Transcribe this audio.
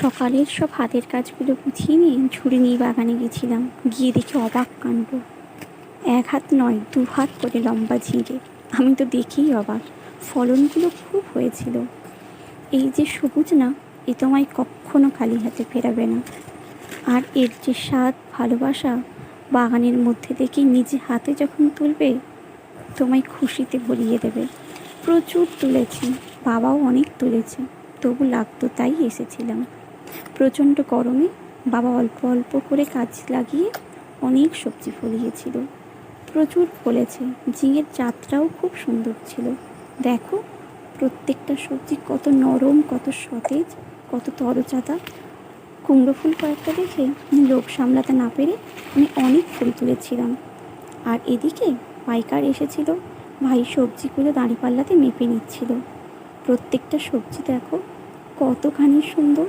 সকালের সব হাতের কাজগুলো গুছিয়ে নিয়ে ঝুড়ি নিয়ে বাগানে গেছিলাম। গিয়ে দেখি অবাক কাণ্ড, এক হাত নয় দু হাত করে লম্বা ঝিঙে। আমি তো দেখেই অবাক, ফলনগুলো খুব হয়েছিল। এই যে সবুজ না, এ তোমায় কখনো খালি হাতে ফেরাবে না। আর এর যে স্বাদ, ভালোবাসা বাগানের মধ্যে দেখে নিজে হাতে যখন তুলবে, তোমায় খুশিতে ভরিয়ে দেবে। প্রচুর তুলেছি, বাবাও অনেক তুলেছে, তবু লাগতো তাই এসেছিলাম। প্রচণ্ড গরমে বাবা অল্প অল্প করে কাজ লাগিয়ে অনেক সবজি ফলিয়েছিল। প্রচুর ফলেছে, ঝিঙের জাতটাও খুব সুন্দর ছিল। দেখো, প্রত্যেকটা সবজি কত নরম, কত সতেজ, কত তরতাজা। কুমড়ো ফুল কয়েকটা দেখে লোভ সামলাতে না পেরে আমি অনেক ফুল তুলেছিলাম। আর এদিকে পাইকার এসেছিল, ভাই সবজিগুলো দাঁড়িপাল্লাতে মেপে নিচ্ছিল। প্রত্যেকটা সবজি দেখো কতখানি সুন্দর।